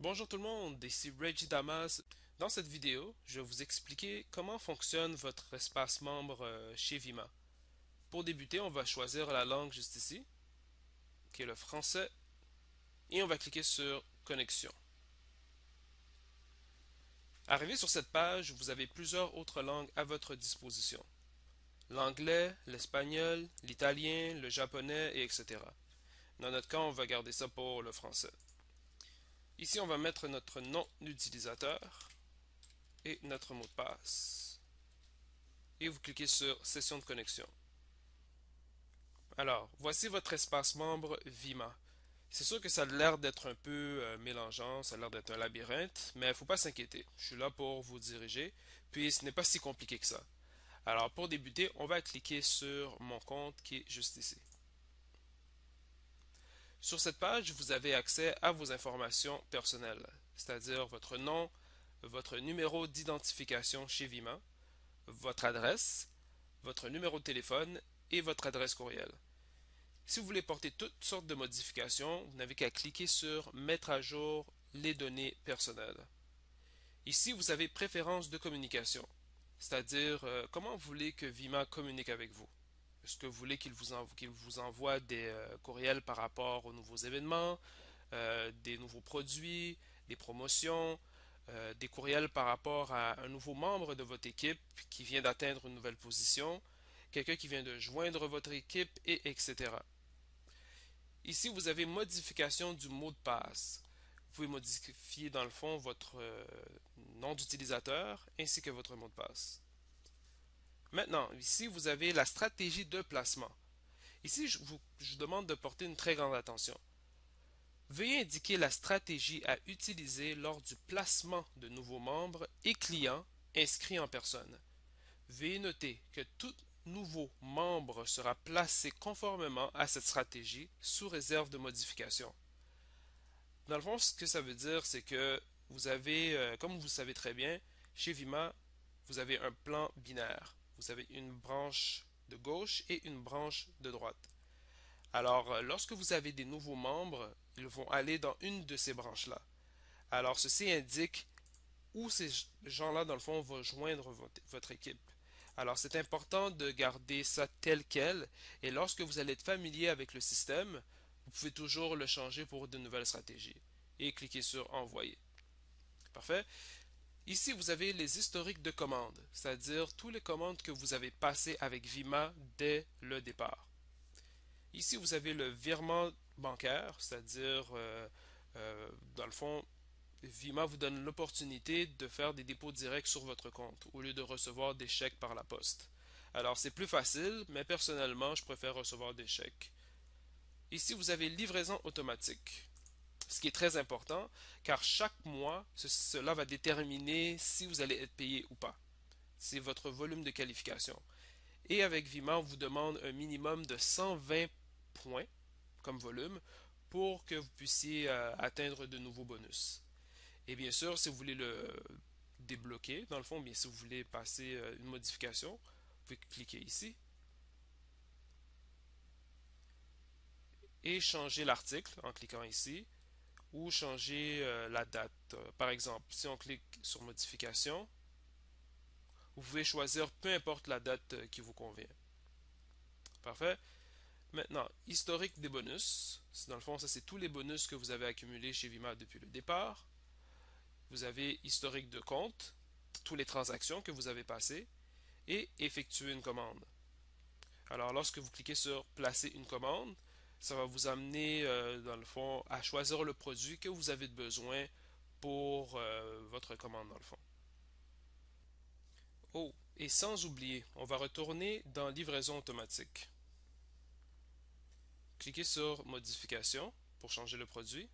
Bonjour tout le monde, ici Reggie Damas. Dans cette vidéo, je vais vous expliquer comment fonctionne votre espace membre chez Vima. Pour débuter, on va choisir la langue juste ici, qui est le français, et on va cliquer sur Connexion. Arrivé sur cette page, vous avez plusieurs autres langues à votre disposition. L'anglais, l'espagnol, l'italien, le japonais, et etc. Dans notre cas, on va garder ça pour le français. Ici, on va mettre notre nom d'utilisateur et notre mot de passe. Et vous cliquez sur Session de connexion. Alors, voici votre espace membre Vima. C'est sûr que ça a l'air d'être un peu mélangeant, ça a l'air d'être un labyrinthe, mais il ne faut pas s'inquiéter. Je suis là pour vous diriger, puis ce n'est pas si compliqué que ça. Alors, pour débuter, on va cliquer sur mon compte qui est juste ici. Sur cette page, vous avez accès à vos informations personnelles, c'est-à-dire votre nom, votre numéro d'identification chez Vima, votre adresse, votre numéro de téléphone et votre adresse courriel. Si vous voulez porter toutes sortes de modifications, vous n'avez qu'à cliquer sur Mettre à jour les données personnelles. Ici, vous avez Préférences de communication, c'est-à-dire comment vous voulez que Vima communique avec vous. Est-ce que vous voulez qu'il vous envoie des courriels par rapport aux nouveaux événements, des nouveaux produits, des promotions, des courriels par rapport à un nouveau membre de votre équipe qui vient d'atteindre une nouvelle position, quelqu'un qui vient de joindre votre équipe, et etc. Ici, vous avez modification du mot de passe. Vous pouvez modifier dans le fond votre nom d'utilisateur ainsi que votre mot de passe. Maintenant, ici, vous avez la stratégie de placement. Ici, je vous demande de porter une très grande attention. Veuillez indiquer la stratégie à utiliser lors du placement de nouveaux membres et clients inscrits en personne. Veuillez noter que tout nouveau membre sera placé conformément à cette stratégie sous réserve de modification. Dans le fond, ce que ça veut dire, c'est que vous avez, comme vous le savez très bien, chez Vima, vous avez un plan binaire. Vous avez une branche de gauche et une branche de droite. Alors, lorsque vous avez des nouveaux membres, ils vont aller dans une de ces branches-là. Alors, ceci indique où ces gens-là, dans le fond, vont joindre votre équipe. Alors, c'est important de garder ça tel quel, et lorsque vous allez être familier avec le système, vous pouvez toujours le changer pour de nouvelles stratégies. Et cliquez sur Envoyer. Parfait. Ici, vous avez les historiques de commandes, c'est-à-dire toutes les commandes que vous avez passées avec Vima dès le départ. Ici, vous avez le virement bancaire, c'est-à-dire, dans le fond, Vima vous donne l'opportunité de faire des dépôts directs sur votre compte au lieu de recevoir des chèques par la poste. Alors, c'est plus facile, mais personnellement, je préfère recevoir des chèques. Ici, vous avez livraison automatique, ce qui est très important, car chaque mois, cela va déterminer si vous allez être payé ou pas. C'est votre volume de qualification. Et avec Vima, on vous demande un minimum de 120 points comme volume pour que vous puissiez atteindre de nouveaux bonus. Et bien sûr, si vous voulez le débloquer, dans le fond, bien si vous voulez passer une modification, vous pouvez cliquer ici et changer l'article en cliquant ici ou changer la date. Par exemple, si on clique sur modification, vous pouvez choisir peu importe la date qui vous convient. Parfait. Maintenant, historique des bonus. Dans le fond, ça c'est tous les bonus que vous avez accumulés chez Vima depuis le départ. Vous avez historique de compte, toutes les transactions que vous avez passées et effectuer une commande. Alors, lorsque vous cliquez sur placer une commande, ça va vous amener, dans le fond, à choisir le produit que vous avez besoin pour votre commande, dans le fond. Oh, et sans oublier, on va retourner dans livraison automatique. Cliquez sur modification pour changer le produit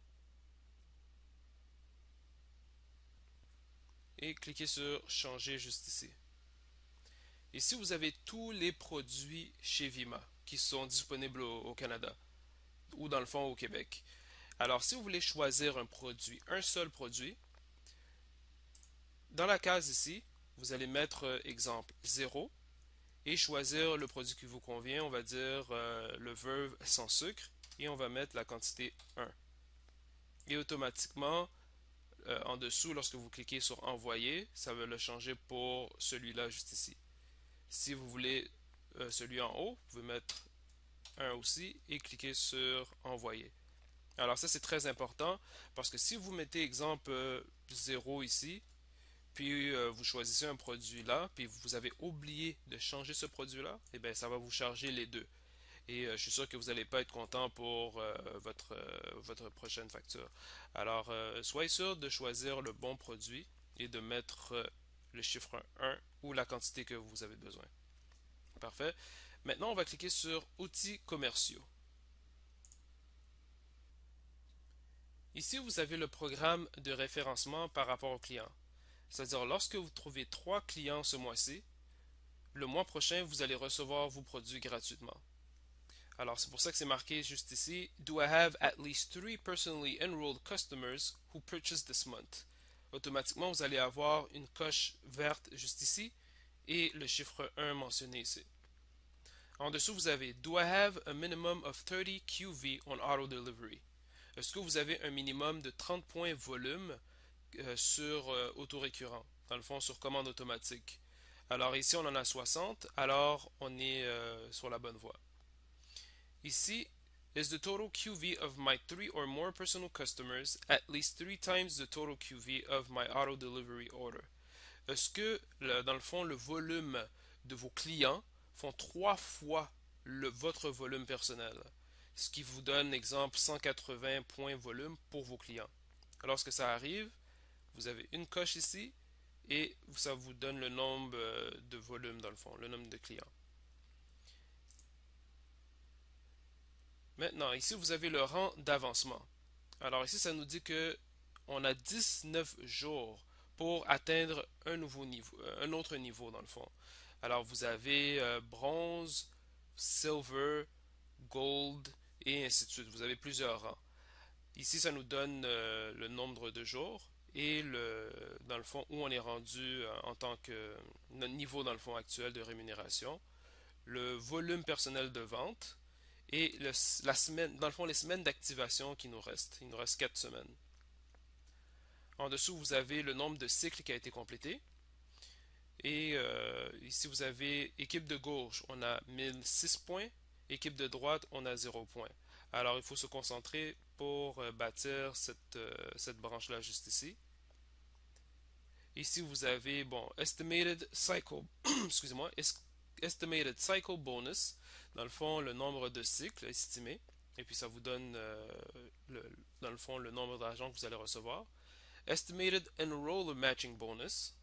et cliquez sur changer juste ici. Ici, vous avez tous les produits chez Vima qui sont disponibles au Canada ou dans le fond au Québec. Alors, si vous voulez choisir un produit, un seul produit, dans la case ici, vous allez mettre exemple 0 et choisir le produit qui vous convient. On va dire le veuve sans sucre et on va mettre la quantité 1. Et automatiquement, en dessous, lorsque vous cliquez sur envoyer, ça va le changer pour celui-là juste ici. Si vous voulez celui en haut, vous pouvez mettre un aussi et cliquer sur envoyer. Alors ça c'est très important parce que si vous mettez exemple 0 ici, puis vous choisissez un produit là, puis vous avez oublié de changer ce produit là, et bien ça va vous charger les deux. Et je suis sûr que vous n'allez pas être content pour votre prochaine facture. Alors soyez sûr de choisir le bon produit et de mettre le chiffre 1 ou la quantité que vous avez besoin. Parfait. Maintenant on va cliquer sur outils commerciaux. Ici, vous avez le programme de référencement par rapport aux clients. C'est-à-dire, lorsque vous trouvez 3 clients ce mois-ci, le mois prochain, vous allez recevoir vos produits gratuitement. Alors, c'est pour ça que c'est marqué juste ici. Do I have at least 3 personally enrolled customers who purchased this month? Automatiquement, vous allez avoir une coche verte juste ici et le chiffre 1 mentionné ici. En dessous, vous avez Do I have a minimum of 30 QV on auto delivery? Est-ce que vous avez un minimum de 30 points volume sur autorécurrent, dans le fond sur commande automatique? Alors ici on en a 60, alors on est sur la bonne voie. Ici, is the total QV of my 3 or more personal customers at least 3 times the total QV of my auto delivery order? Est-ce que dans le fond le volume de vos clients font 3 fois votre volume personnel? Ce qui vous donne, exemple, 180 points volume pour vos clients. Lorsque ça arrive, vous avez une coche ici et ça vous donne le nombre de volume dans le fond, le nombre de clients. Maintenant, ici, vous avez le rang d'avancement. Alors ici, ça nous dit que on a 19 jours pour atteindre un nouveau niveau, un autre niveau dans le fond. Alors vous avez bronze, silver, gold et ainsi de suite. Vous avez plusieurs rangs. Ici, ça nous donne le nombre de jours et dans le fond où on est rendu en tant que notre niveau dans le fond actuel de rémunération, le volume personnel de vente et la semaine, dans le fond les semaines d'activation qui nous restent. Il nous reste 4 semaines. En dessous, vous avez le nombre de cycles qui a été complété. Et ici, vous avez équipe de gauche, on a 1006 points. Équipe de droite, on a 0 points. Alors, il faut se concentrer pour bâtir cette branche-là juste ici. Ici, vous avez, bon, Estimated Cycle, excusez-moi, Estimated Cycle Bonus. Dans le fond, le nombre de cycles estimé. Et puis, ça vous donne, dans le fond, le nombre d'argent que vous allez recevoir. Estimated Enroller Matching Bonus.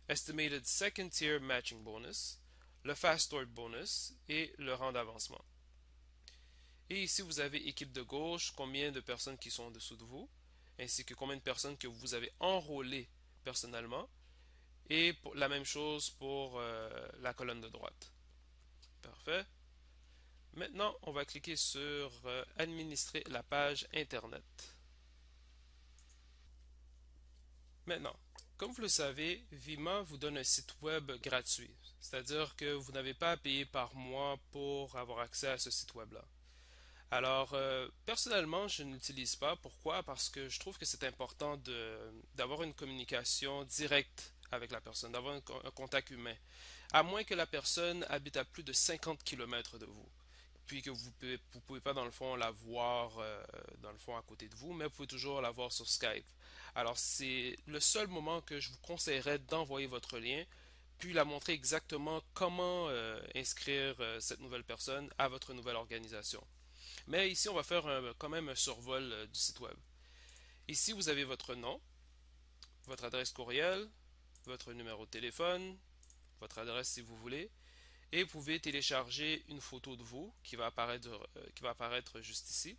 Estimated Second Tier Matching Bonus, le Fast Start Bonus et le rang d'avancement. Et ici, vous avez équipe de gauche, combien de personnes qui sont en dessous de vous, ainsi que combien de personnes que vous avez enrôlées personnellement, et la même chose pour la colonne de droite. Parfait. Maintenant, on va cliquer sur Administrer la page Internet. Maintenant, comme vous le savez, Vima vous donne un site web gratuit, c'est-à-dire que vous n'avez pas à payer par mois pour avoir accès à ce site web-là. Alors, personnellement, je ne l'utilise pas. Pourquoi? Parce que je trouve que c'est important d'avoir une communication directe avec la personne, d'avoir un contact humain. À moins que la personne habite à plus de 50 km de vous, puis que vous pouvez pas dans le fond la voir dans le fond à côté de vous, mais vous pouvez toujours la voir sur Skype. Alors c'est le seul moment que je vous conseillerais d'envoyer votre lien, puis la montrer exactement comment inscrire cette nouvelle personne à votre nouvelle organisation. Mais ici on va faire quand même un survol du site web. Ici vous avez votre nom, votre adresse courriel, votre numéro de téléphone, votre adresse si vous voulez, et vous pouvez télécharger une photo de vous qui va apparaître juste ici.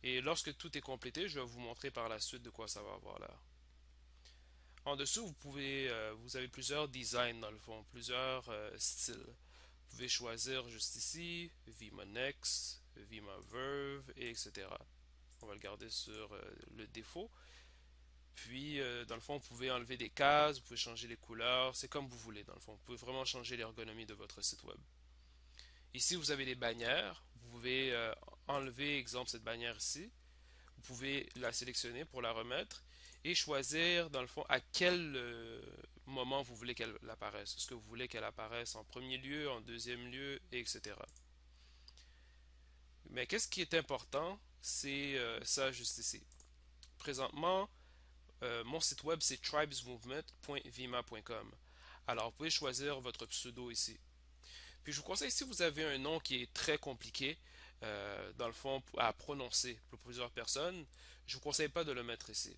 Et lorsque tout est complété, je vais vous montrer par la suite de quoi ça va avoir l'air. En dessous, vous avez plusieurs designs dans le fond, plusieurs styles. Vous pouvez choisir juste ici, Vima Next, Vima Verve, et etc. On va le garder sur le défaut. Puis, dans le fond, vous pouvez enlever des cases, vous pouvez changer les couleurs, c'est comme vous voulez, dans le fond. Vous pouvez vraiment changer l'ergonomie de votre site web. Ici, vous avez les bannières. Vous pouvez enlever, exemple, cette bannière ici. Vous pouvez la sélectionner pour la remettre. et choisir dans le fond à quel moment vous voulez qu'elle apparaisse. Est-ce que vous voulez qu'elle apparaisse en premier lieu, en deuxième lieu, etc. Mais qu'est-ce qui est important, c'est ça juste ici. Présentement, mon site web c'est tribesmovement.vima.com. Alors vous pouvez choisir votre pseudo ici. Puis je vous conseille si vous avez un nom qui est très compliqué, dans le fond, à prononcer pour plusieurs personnes, je ne vous conseille pas de le mettre ici.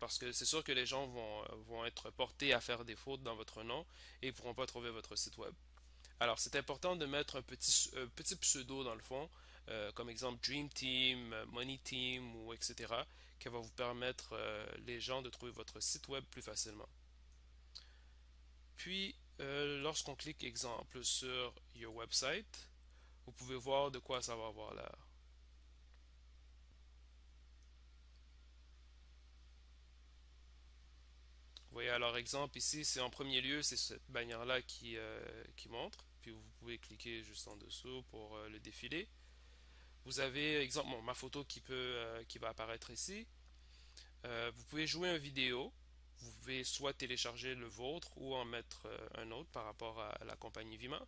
Parce que c'est sûr que les gens vont être portés à faire des fautes dans votre nom et ils ne pourront pas trouver votre site web. Alors c'est important de mettre un petit pseudo dans le fond, comme exemple Dream Team, Money Team ou etc., qui va vous permettre les gens de trouver votre site web plus facilement. Puis, lorsqu'on clique exemple sur Your Website, vous pouvez voir de quoi ça va avoir l'air. Vous voyez alors exemple ici, c'est en premier lieu, c'est cette bannière-là qui montre. Puis vous pouvez cliquer juste en dessous pour le défiler. Vous avez exemple ma photo qui va apparaître ici. Vous pouvez jouer une vidéo. Vous pouvez soit télécharger le vôtre ou en mettre un autre par rapport à la compagnie Vima.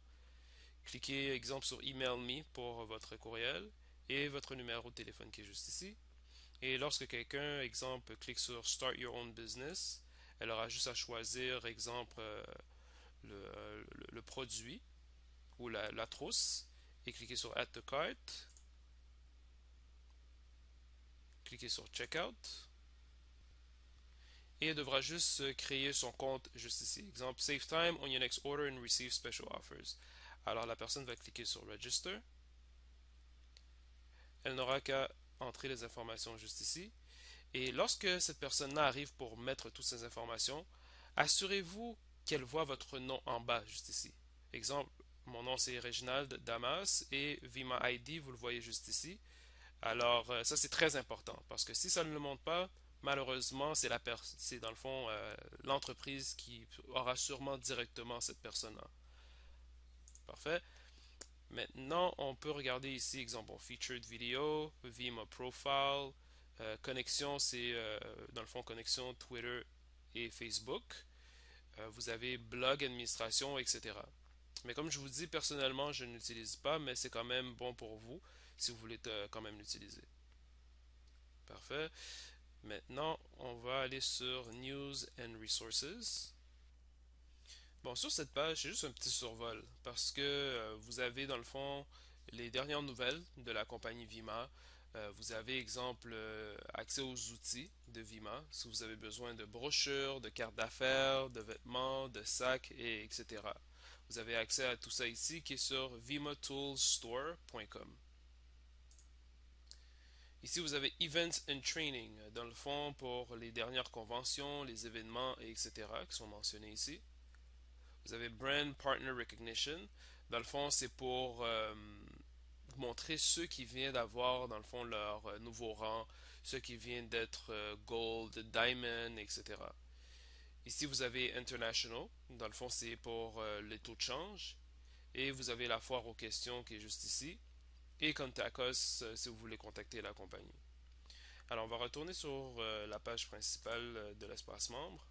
Cliquez exemple sur Email Me pour votre courriel et votre numéro de téléphone qui est juste ici. Et lorsque quelqu'un, exemple, clique sur Start Your Own Business, elle aura juste à choisir, exemple, le produit ou la trousse et cliquer sur Add to Cart, cliquer sur Checkout et elle devra juste créer son compte juste ici. Exemple, Save time on your next order and receive special offers. Alors la personne va cliquer sur Register. Elle n'aura qu'à entrer les informations juste ici. Et lorsque cette personne-là arrive pour mettre toutes ces informations, assurez-vous qu'elle voit votre nom en bas, juste ici. Exemple, mon nom c'est Reginald Damas et Vima ID, vous le voyez juste ici. Alors, ça c'est très important parce que si ça ne le montre pas, malheureusement, c'est dans le fond l'entreprise qui aura sûrement directement cette personne-là. Parfait. Maintenant, on peut regarder ici, exemple, Featured Video, Vima Profile, connexion, c'est dans le fond connexion Twitter et Facebook. Vous avez blog administration, etc. Mais comme je vous dis, personnellement, je ne l'utilise pas, mais c'est quand même bon pour vous si vous voulez quand même l'utiliser. Parfait. Maintenant, on va aller sur News and Resources. Bon, sur cette page, c'est juste un petit survol parce que vous avez dans le fond les dernières nouvelles de la compagnie Vima. Vous avez, exemple, accès aux outils de Vima si vous avez besoin de brochures, de cartes d'affaires, de vêtements, de sacs, etc. Vous avez accès à tout ça ici qui est sur vimatoolsstore.com. Ici, vous avez Events and Training, dans le fond, pour les dernières conventions, les événements, etc., qui sont mentionnés ici. Vous avez Brand Partner Recognition. Dans le fond, c'est pour montrer ceux qui viennent d'avoir, dans le fond, leur nouveau rang, ceux qui viennent d'être Gold, Diamond, etc. Ici, vous avez International. Dans le fond, c'est pour les taux de change. Et vous avez la foire aux questions qui est juste ici. Et Contact Us si vous voulez contacter la compagnie. Alors, on va retourner sur la page principale de l'espace membre.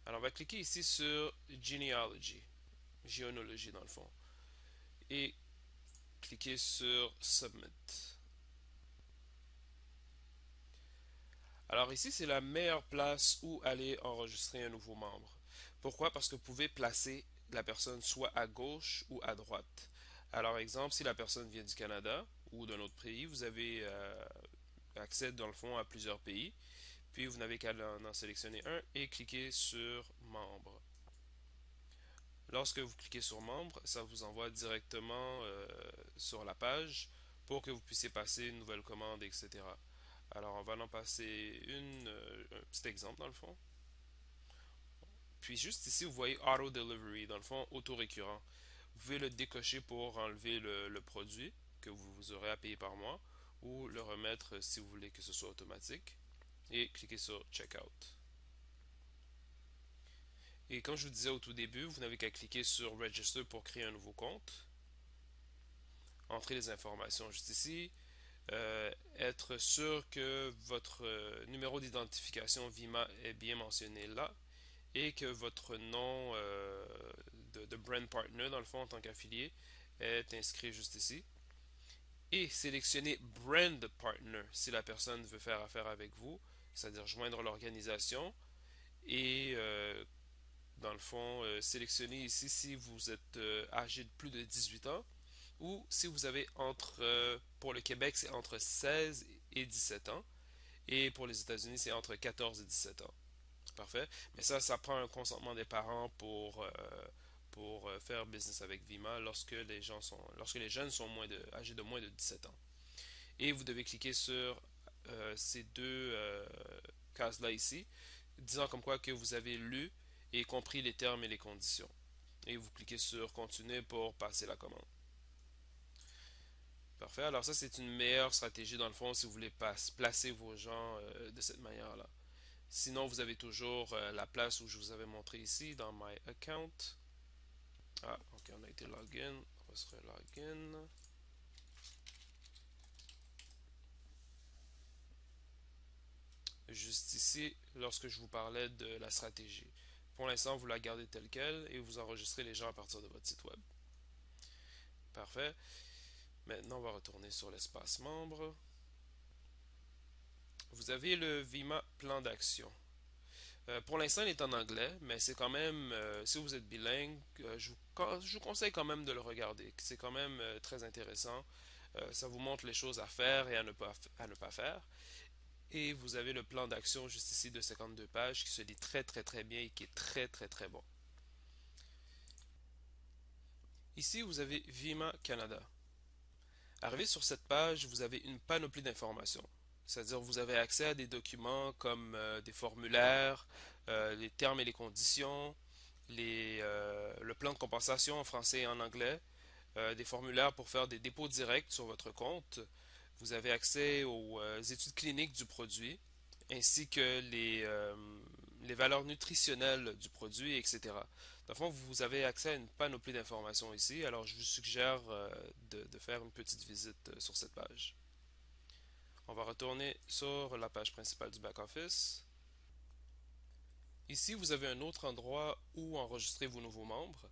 Alors, on va cliquer ici sur Genealogy, géonologie dans le fond, et cliquer sur Submit. Alors ici, c'est la meilleure place où aller enregistrer un nouveau membre. Pourquoi? Parce que vous pouvez placer la personne soit à gauche ou à droite. Alors, exemple, si la personne vient du Canada ou d'un autre pays, vous avez accès dans le fond à plusieurs pays. Puis vous n'avez qu'à en sélectionner un et cliquer sur Membre. Lorsque vous cliquez sur Membre, ça vous envoie directement sur la page pour que vous puissiez passer une nouvelle commande, etc. Alors on va en passer un petit exemple dans le fond. Puis juste ici, vous voyez Auto Delivery, dans le fond, auto-récurrent. Vous pouvez le décocher pour enlever le produit que vous aurez à payer par mois ou le remettre si vous voulez que ce soit automatique et cliquez sur Checkout. Et comme je vous disais au tout début, vous n'avez qu'à cliquer sur Register pour créer un nouveau compte. Entrez les informations juste ici. être sûr que votre numéro d'identification Vima est bien mentionné là et que votre nom de brand partner, dans le fond, en tant qu'affilié, est inscrit juste ici. Et sélectionner brand partner si la personne veut faire affaire avec vous, c'est-à-dire joindre l'organisation. Et dans le fond, sélectionner ici si vous êtes âgé de plus de 18 ans ou si vous avez pour le Québec, c'est entre 16 et 17 ans. Et pour les États-Unis, c'est entre 14 et 17 ans. Parfait. Mais ça prend un consentement des parents pour faire business avec Vima lorsque les jeunes sont âgés de moins de 17 ans. Et vous devez cliquer sur ces deux cases-là ici, disant comme quoi que vous avez lu et compris les termes et les conditions. Et vous cliquez sur continuer pour passer la commande. Parfait. Alors ça, c'est une meilleure stratégie dans le fond si vous voulez placer vos gens de cette manière-là. Sinon, vous avez toujours la place où je vous avais montré ici dans My Account. Ah, ok, on a été login. On va se relogin. Juste ici, lorsque je vous parlais de la stratégie. Pour l'instant, vous la gardez telle quelle et vous enregistrez les gens à partir de votre site web. Parfait. Maintenant, on va retourner sur l'espace membre. Vous avez le Vima plan d'action. Pour l'instant, il est en anglais, mais c'est quand même, si vous êtes bilingue, je vous conseille quand même de le regarder. C'est quand même très intéressant. Ça vous montre les choses à faire et à ne pas faire. Et vous avez le plan d'action juste ici de 52 pages qui se lit très très très bien et qui est très très très bon. Ici, vous avez Vima Canada. Arrivé sur cette page, vous avez une panoplie d'informations. C'est-à-dire vous avez accès à des documents comme des formulaires, les termes et les conditions, le plan de compensation en français et en anglais, des formulaires pour faire des dépôts directs sur votre compte. Vous avez accès aux études cliniques du produit, ainsi que les valeurs nutritionnelles du produit, etc. Dans le fond, vous avez accès à une panoplie d'informations ici, alors je vous suggère de faire une petite visite sur cette page. On va retourner sur la page principale du back-office. Ici, vous avez un autre endroit où enregistrer vos nouveaux membres.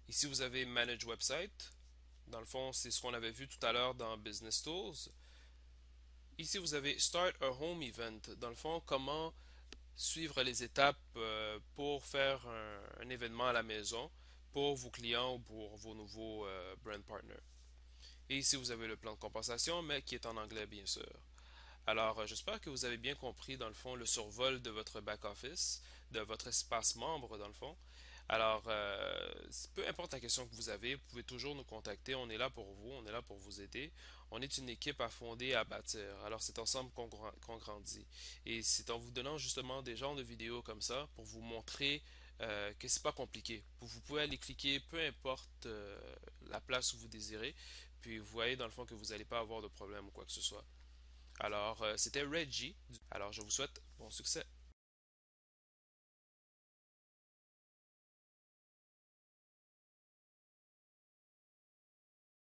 Ici, vous avez Manage Website. Dans le fond, c'est ce qu'on avait vu tout à l'heure dans Business Tools. Ici, vous avez Start a Home Event. Dans le fond, comment suivre les étapes pour faire un événement à la maison pour vos clients ou pour vos nouveaux brand partners. Et ici, vous avez le plan de compensation, mais qui est en anglais, bien sûr. Alors, j'espère que vous avez bien compris, dans le fond, le survol de votre back-office, de votre espace membre, dans le fond. Alors, peu importe la question que vous avez, vous pouvez toujours nous contacter. On est là pour vous, on est là pour vous aider. On est une équipe à fonder et à bâtir. Alors, c'est ensemble qu'on grandit. Et c'est en vous donnant justement des genres de vidéos comme ça pour vous montrer que c'est pas compliqué. Vous pouvez aller cliquer, peu importe la place où vous désirez, puis vous voyez dans le fond que vous n'allez pas avoir de problème ou quoi que ce soit. Alors, c'était Reggie. Alors, je vous souhaite bon succès.